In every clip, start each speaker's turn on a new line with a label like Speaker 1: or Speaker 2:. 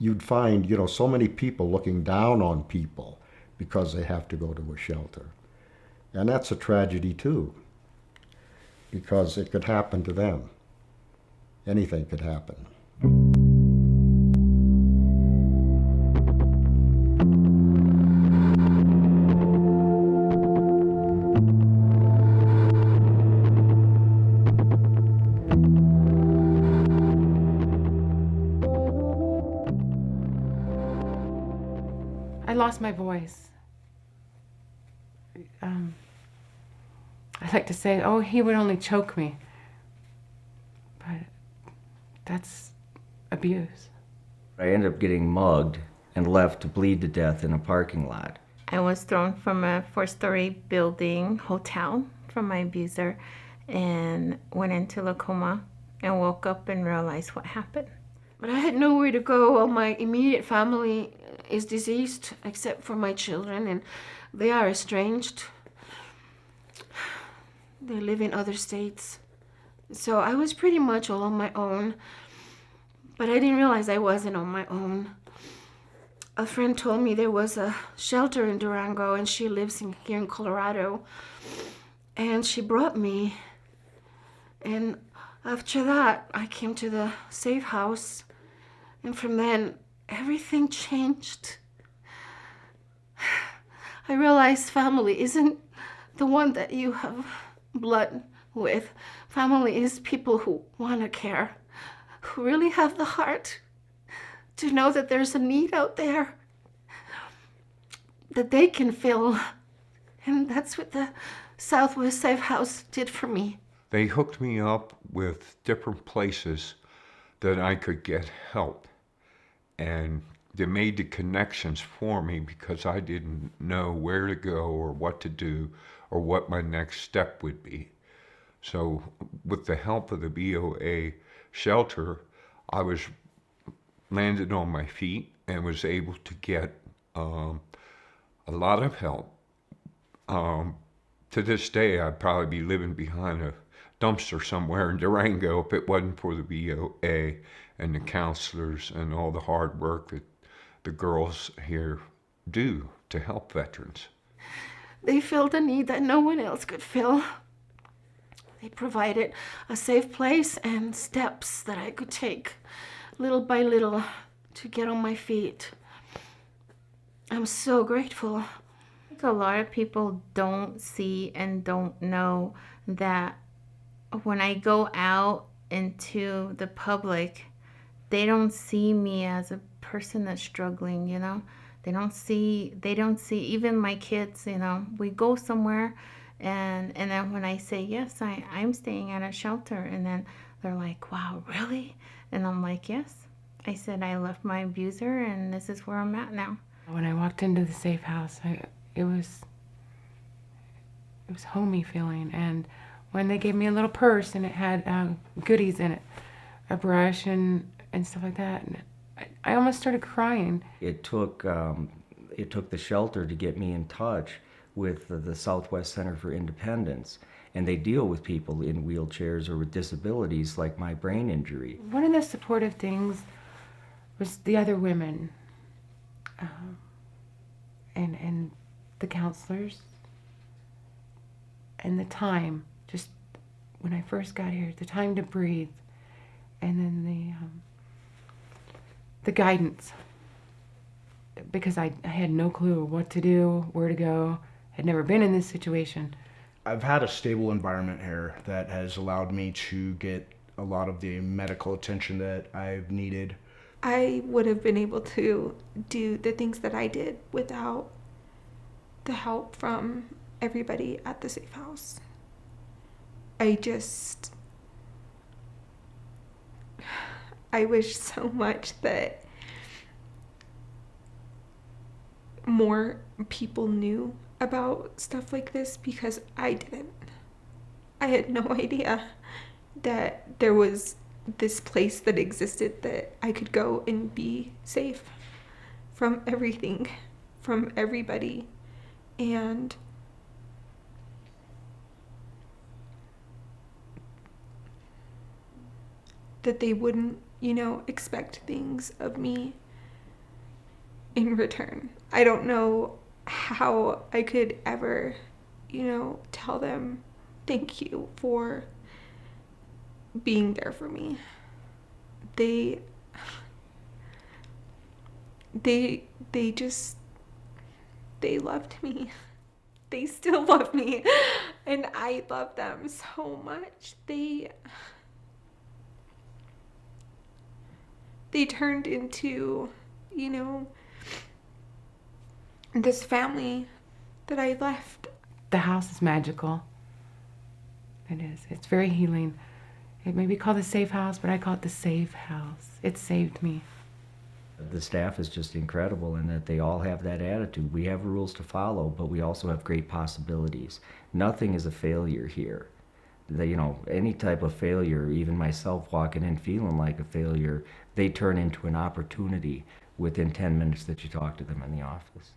Speaker 1: you'd find, so many people looking down on people because they have to go to a shelter. And that's a tragedy too, because it could happen to them. Anything could happen.
Speaker 2: I lost my voice. I like to say, oh, he would only choke me. But that's abuse.
Speaker 3: I ended up getting mugged and left to bleed to death in a parking lot.
Speaker 4: I was thrown from a 4-story building hotel from my abuser and went into a coma and woke up and realized what happened.
Speaker 5: But I had nowhere to go. All my immediate family is deceased except for my children, and they are estranged. They live in other states. So I was pretty much all on my own, but I didn't realize I wasn't on my own. A friend told me there was a shelter in Durango, and she lives here in Colorado, and she brought me. And after that, I came to the safe house, and from then, everything changed. I realized family isn't the one that you have blood with. Family is people who want to care, who really have the heart to know that there's a need out there that they can fill. And that's what the Southwest Safe House did for me.
Speaker 6: They hooked me up with different places that I could get help. And they made the connections for me because I didn't know where to go or what to do or what my next step would be. So with the help of the BOA shelter, I was landed on my feet and was able to get a lot of help. To this day, I'd probably be living behind a dumpster somewhere in Durango if it wasn't for the BOA and the counselors and all the hard work that the girls here do to help veterans.
Speaker 5: They filled a need that no one else could fill. They provided a safe place and steps that I could take little by little to get on my feet. I'm so grateful.
Speaker 4: I think a lot of people don't see and don't know that when I go out into the public, they don't see me as a person that's struggling, They don't see even my kids, we go somewhere and then when I say, yes, I'm staying at a shelter, and then they're like, wow, really? And I'm like, yes. I said, I left my abuser and this is where I'm at now.
Speaker 2: When I walked into the safe house, it was homey feeling. And when they gave me a little purse and it had goodies in it, a brush and stuff like that, and I almost started crying.
Speaker 3: It took the shelter to get me in touch with the Southwest Center for Independence, and they deal with people in wheelchairs or with disabilities like my brain injury.
Speaker 2: One of the supportive things was the other women and the counselors and the time, just when I first got here, the time to breathe, and then the guidance, because I had no clue what to do, where to go. Had never been in this situation.
Speaker 7: I've had a stable environment here that has allowed me to get a lot of the medical attention that I've needed.
Speaker 8: I would have been able to do the things that I did without the help from everybody at the safe house. I wish so much that more people knew about stuff like this, because I didn't. I had no idea that there was this place that existed that I could go and be safe from everything, from everybody, and that they wouldn't, expect things of me in return. I don't know how I could ever, tell them thank you for being there for me. They loved me. They still love me, and I love them so much. They turned into, this family that I left.
Speaker 2: The house is magical. It is. It's very healing. It may be called the safe house, but I call it the safe house. It saved me.
Speaker 3: The staff is just incredible in that they all have that attitude. We have rules to follow, but we also have great possibilities. Nothing is a failure here. Any type of failure, even myself walking in feeling like a failure, they turn into an opportunity within 10 minutes that you talk to them in the office.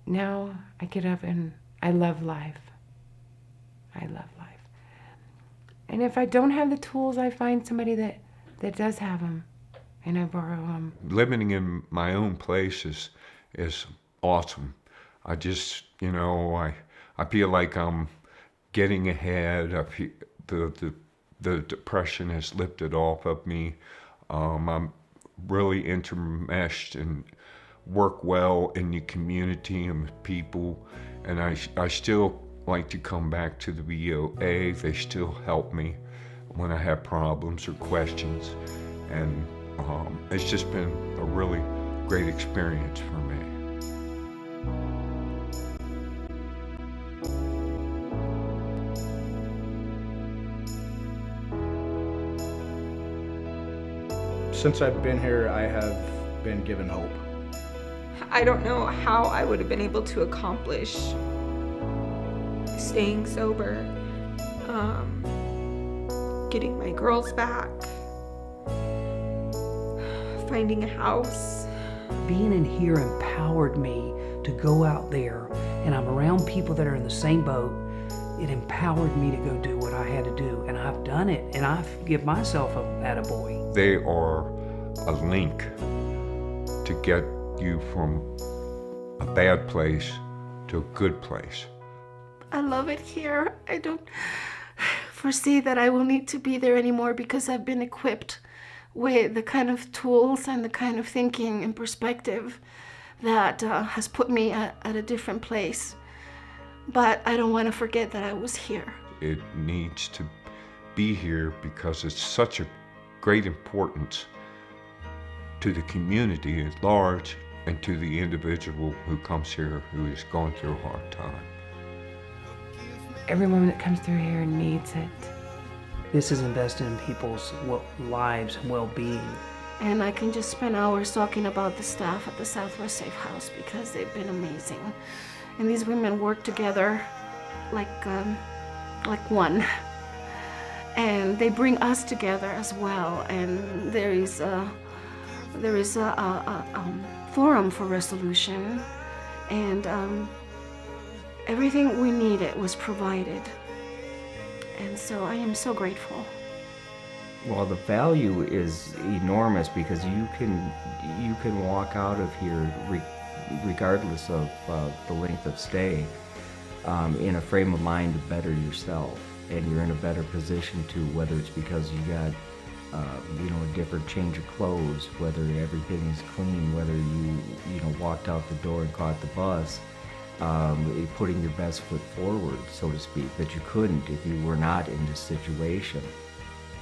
Speaker 2: Now I get up and I love life. I love life. And if I don't have the tools, I find somebody that does have them, and I borrow them.
Speaker 6: Living in my own place is awesome. I just, I feel like I'm getting ahead. I feel the depression has lifted off of me. I'm really intermeshed and work well in the community and with people. And I still like to come back to the VOA. They still help me when I have problems or questions. And it's just been a really great experience for me.
Speaker 7: Since I've been here, I have been given hope.
Speaker 8: I don't know how I would have been able to accomplish staying sober, getting my girls back, finding a house.
Speaker 9: Being in here empowered me to go out there, and I'm around people that are in the same boat. It empowered me to go do what I had to do, and I've done it, and I give myself a attaboy.
Speaker 6: They are a link to get you from a bad place to a good place.
Speaker 5: I love it here. I don't foresee that I will need to be there anymore because I've been equipped with the kind of tools and the kind of thinking and perspective that has put me at a different place. But I don't want to forget that I was here.
Speaker 6: It needs to be here because it's such a great importance to the community at large and to the individual who comes here who is going through a hard time.
Speaker 2: Every woman that comes through here needs it.
Speaker 9: This is invested in people's lives and well-being.
Speaker 5: And I can just spend hours talking about the staff at the Southwest Safe House because they've been amazing. And these women work together like one. And they bring us together as well. And there is a forum for resolution. And everything we needed was provided. And so I am so grateful.
Speaker 3: Well, the value is enormous because you can walk out of here regardless of the length of stay in a frame of mind to better yourself, and you're in a better position to, whether it's because you got a different change of clothes, whether everything is clean, whether you walked out the door and caught the bus, putting your best foot forward, so to speak, that you couldn't if you were not in this situation.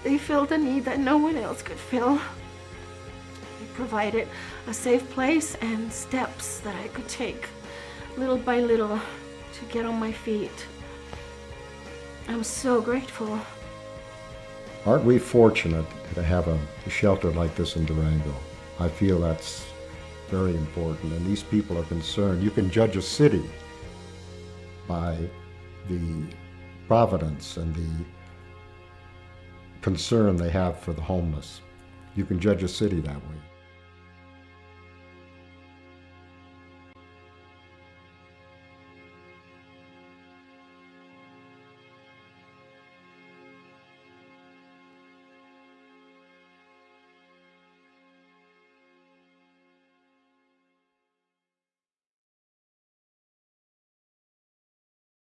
Speaker 5: They filled a need that no one else could fill. They provided a safe place and steps that I could take little by little to get on my feet. I'm so grateful.
Speaker 1: Aren't we fortunate to have a shelter like this in Durango? I feel that's very important, and these people are concerned. You can judge a city by the providence and the concern they have for the homeless. You can judge a city that way.